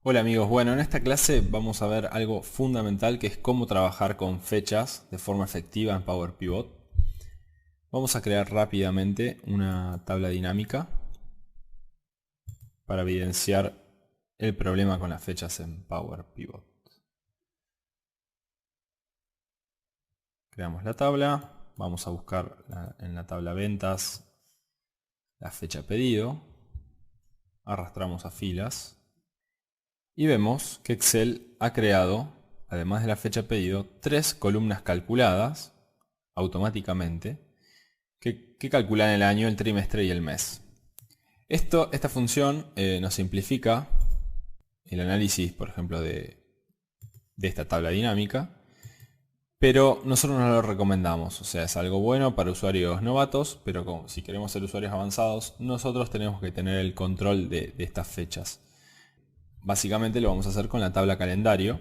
Hola amigos, bueno, en esta clase vamos a ver algo fundamental que es cómo trabajar con fechas de forma efectiva en Power Pivot. Vamos a crear rápidamente una tabla dinámica para evidenciar el problema con las fechas en Power Pivot. Creamos la tabla, vamos a buscar en la tabla ventas la fecha pedido, arrastramos a filas y vemos que Excel ha creado, además de la fecha pedido, 3 columnas calculadas automáticamente que calculan el año, el trimestre y el mes. Esta función nos simplifica el análisis, por ejemplo, de esta tabla dinámica, pero nosotros no lo recomendamos. O sea, es algo bueno para usuarios novatos, pero si queremos ser usuarios avanzados, nosotros tenemos que tener el control de estas fechas. Básicamente lo vamos a hacer con la tabla calendario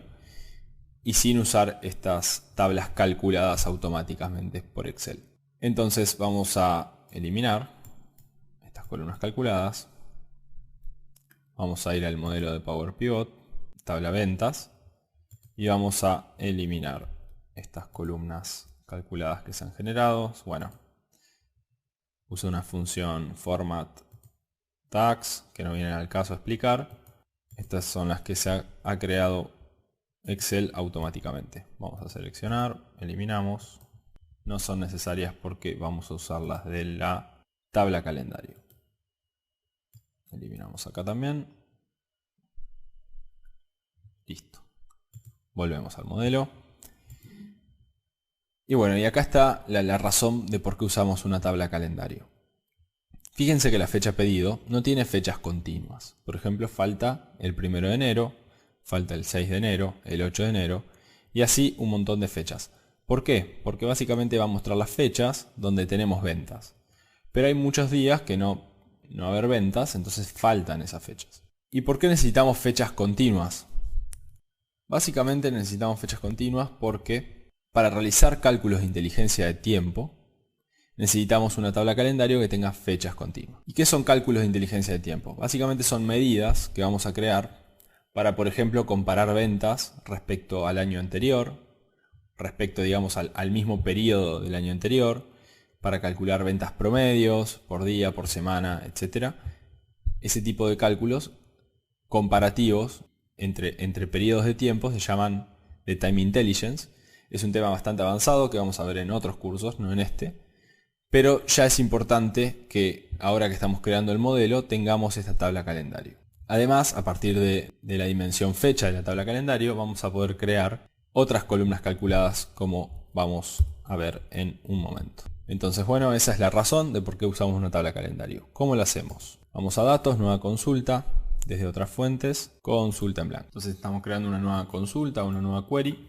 y sin usar estas tablas calculadas automáticamente por Excel. Entonces vamos a eliminar estas columnas calculadas. Vamos a ir al modelo de Power Pivot, tabla ventas, y vamos a eliminar estas columnas calculadas que se han generado. Bueno, uso una función format tags que no viene al caso a explicar. Estas son las que se ha creado Excel automáticamente. Vamos a seleccionar, eliminamos. No son necesarias porque vamos a usarlas de la tabla calendario. Eliminamos acá también. Listo. Volvemos al modelo. Y bueno, y acá está la razón de por qué usamos una tabla calendario. Fíjense que la fecha pedido no tiene fechas continuas. Por ejemplo, falta el 1 de enero, falta el 6 de enero, el 8 de enero, y así un montón de fechas. ¿Por qué? Porque básicamente va a mostrar las fechas donde tenemos ventas. Pero hay muchos días que no va a haber ventas, entonces faltan esas fechas. ¿Y por qué necesitamos fechas continuas? Básicamente necesitamos fechas continuas porque para realizar cálculos de inteligencia de tiempo necesitamos una tabla calendario que tenga fechas continuas. ¿Y qué son cálculos de inteligencia de tiempo? Básicamente son medidas que vamos a crear para, por ejemplo, comparar ventas respecto al año anterior, respecto, digamos, al mismo periodo del año anterior, para calcular ventas promedios por día, por semana, etc. Ese tipo de cálculos comparativos entre periodos de tiempo se llaman de Time Intelligence. Es un tema bastante avanzado que vamos a ver en otros cursos, no en este. Pero ya es importante que ahora que estamos creando el modelo tengamos esta tabla calendario. Además, a partir de la dimensión fecha de la tabla calendario vamos a poder crear otras columnas calculadas como vamos a ver en un momento. Entonces, bueno, esa es la razón de por qué usamos una tabla calendario. ¿Cómo lo hacemos? Vamos a datos, nueva consulta, desde otras fuentes, consulta en blanco. Entonces estamos creando una nueva consulta, una nueva query.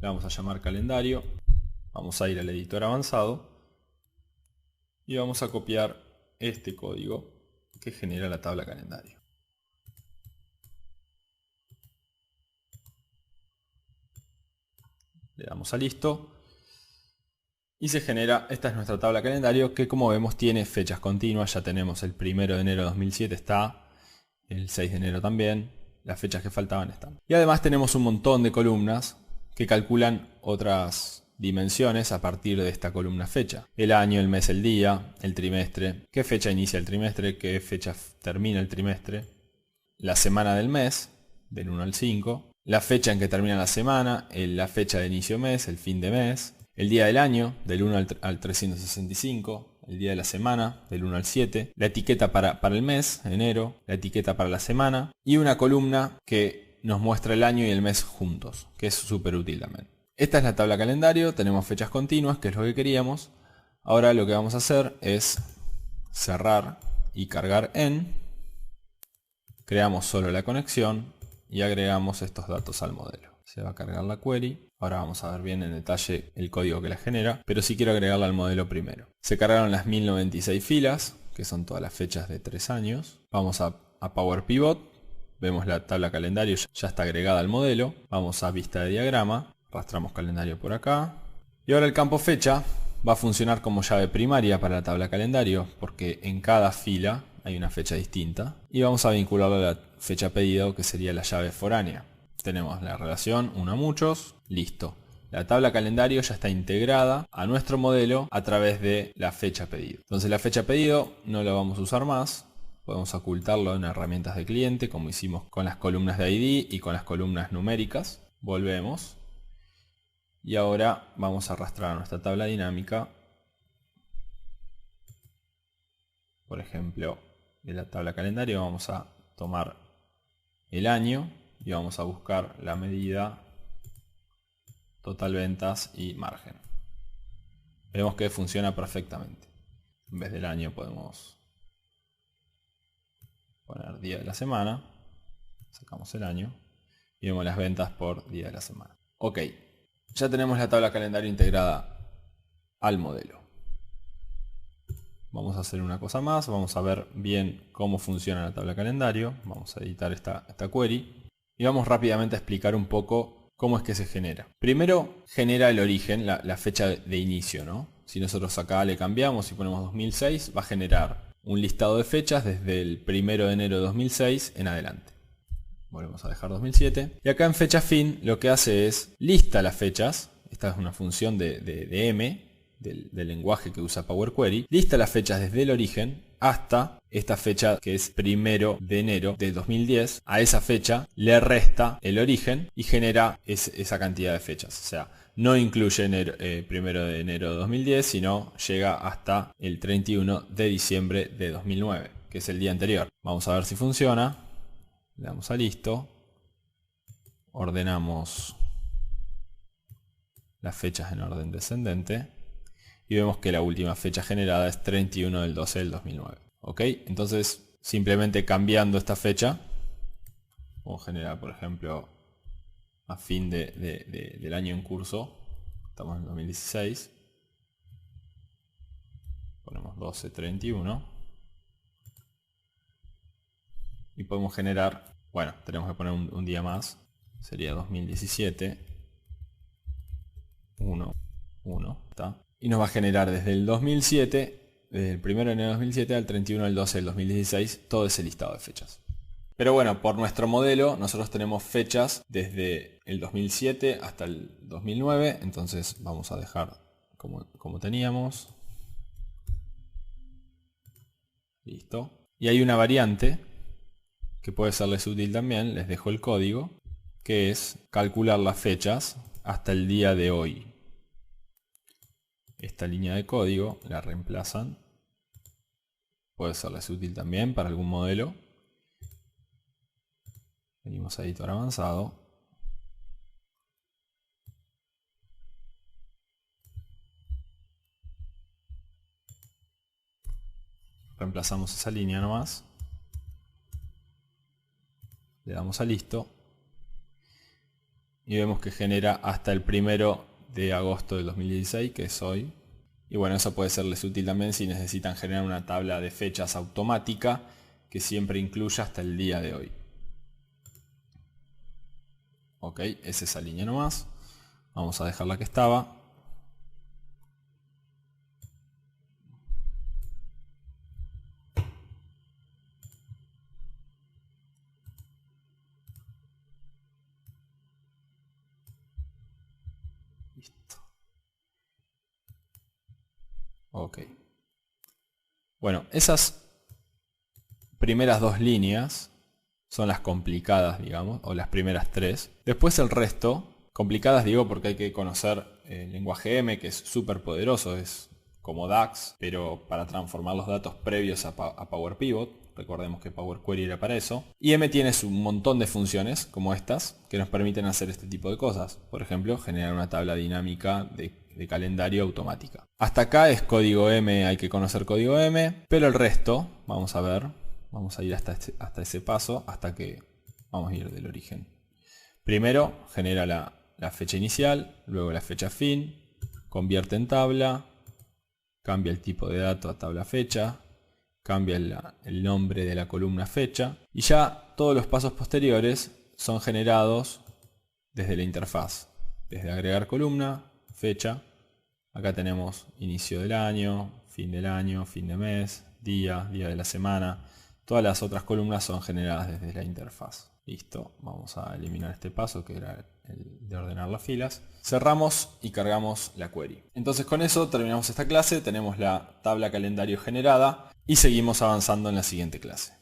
La vamos a llamar calendario. Vamos a ir al editor avanzado. Y vamos a copiar este código que genera la tabla calendario. Le damos a listo. Y se genera, esta es nuestra tabla calendario que como vemos tiene fechas continuas. Ya tenemos el 1 de enero de 2007 está, el 6 de enero también, las fechas que faltaban están. Y además tenemos un montón de columnas que calculan otras dimensiones a partir de esta columna fecha. El año, el mes, el día, el trimestre, qué fecha inicia el trimestre, qué fecha termina el trimestre, la semana del mes, del 1 al 5, la fecha en que termina la semana, la fecha de inicio mes, el fin de mes, el día del año, del 1 al 365, el día de la semana, del 1 al 7, la etiqueta para el mes, enero, la etiqueta para la semana y una columna que nos muestra el año y el mes juntos, que es súper útil también. Esta es la tabla calendario, tenemos fechas continuas, que es lo que queríamos. Ahora lo que vamos a hacer es cerrar y cargar en. Creamos solo la conexión y agregamos estos datos al modelo. Se va a cargar la query. Ahora vamos a ver bien en detalle el código que la genera, pero sí quiero agregarla al modelo primero. Se cargaron las 1096 filas, que son todas las fechas de 3 años. Vamos a Power Pivot. Vemos la tabla calendario, ya está agregada al modelo. Vamos a vista de diagrama. Arrastramos calendario por acá. Y ahora el campo fecha va a funcionar como llave primaria para la tabla calendario, porque en cada fila, hay una fecha distinta. Y vamos a vincularlo a la fecha pedido, que sería la llave foránea. Tenemos la relación 1 a muchos, listo. La tabla calendario ya está integrada a nuestro modelo a través de la fecha pedido. Entonces la fecha pedido no la vamos a usar más. Podemos ocultarlo en herramientas de cliente, como hicimos con las columnas de ID y con las columnas numéricas. Volvemos. Y ahora vamos a arrastrar a nuestra tabla dinámica. Por ejemplo, de la tabla calendario vamos a tomar el año y vamos a buscar la medida, total ventas y margen. Vemos que funciona perfectamente. En vez del año podemos poner día de la semana, sacamos el año y vemos las ventas por día de la semana. Ok, ya tenemos la tabla calendario integrada al modelo. Vamos a hacer una cosa más, vamos a ver bien cómo funciona la tabla calendario. Vamos a editar esta query y vamos rápidamente a explicar un poco cómo es que se genera. Primero genera el origen, la fecha de inicio, ¿no? Si nosotros acá le cambiamos y ponemos 2006, va a generar un listado de fechas desde el 1 de enero de 2006 en adelante. Volvemos a dejar 2007. Y acá en fecha fin lo que hace es lista las fechas. Esta es una función de M, del lenguaje que usa Power Query. Lista las fechas desde el origen hasta esta fecha que es 1 de enero de 2010. A esa fecha le resta el origen y genera esa cantidad de fechas. O sea, no incluye 1 de enero de 2010, sino llega hasta el 31 de diciembre de 2009, que es el día anterior. Vamos a ver si funciona. Le damos a listo. Ordenamos las fechas en orden descendente. Y vemos que la última fecha generada es 31 del 12 del 2009. ¿Ok? Entonces, simplemente cambiando esta fecha, vamos a generar, por ejemplo, a fin del año en curso, estamos en 2016, ponemos 12/31, y podemos generar, bueno, tenemos que poner un día más, sería 2017, 1, ¿está? Y nos va a generar desde el 2007, desde el 1 de enero de 2007 al 31 del 12 del 2016, todo ese listado de fechas. Pero bueno, por nuestro modelo nosotros tenemos fechas desde el 2007 hasta el 2009, entonces vamos a dejar como teníamos. Listo. Y hay una variante que puede serles útil también, les dejo el código, que es calcular las fechas hasta el día de hoy. Esta línea de código la reemplazan. Puede serles útil también para algún modelo. Venimos a editor avanzado. Reemplazamos esa línea nomás. Le damos a listo. Y vemos que genera hasta el 1 de agosto del 2016, que es hoy. Y bueno, eso puede serles útil también si necesitan generar una tabla de fechas automática que siempre incluya hasta el día de hoy. Ok, es esa línea nomás. Vamos a dejar la que estaba. Listo. Ok. Bueno, esas primeras dos líneas son las complicadas, digamos, o las primeras tres. Después el resto, complicadas digo porque hay que conocer el lenguaje M, que es súper poderoso, es como DAX, pero para transformar los datos previos a Power Pivot. Recordemos que Power Query era para eso. Y M tiene un montón de funciones, como estas, que nos permiten hacer este tipo de cosas. Por ejemplo, generar una tabla dinámica de calendario automática. Hasta acá es código M, hay que conocer código M, pero el resto, vamos a ver, vamos a ir hasta ese paso, hasta que vamos a ir del origen. Primero genera la fecha inicial, luego la fecha fin, convierte en tabla, cambia el tipo de dato a tabla fecha, cambia el nombre de la columna fecha, y ya todos los pasos posteriores son generados desde la interfaz, desde agregar columna, fecha. Acá tenemos inicio del año, fin de mes, día de la semana. Todas las otras columnas son generadas desde la interfaz. Listo, vamos a eliminar este paso que era el de ordenar las filas. Cerramos y cargamos la query. Entonces con eso terminamos esta clase, tenemos la tabla calendario generada y seguimos avanzando en la siguiente clase.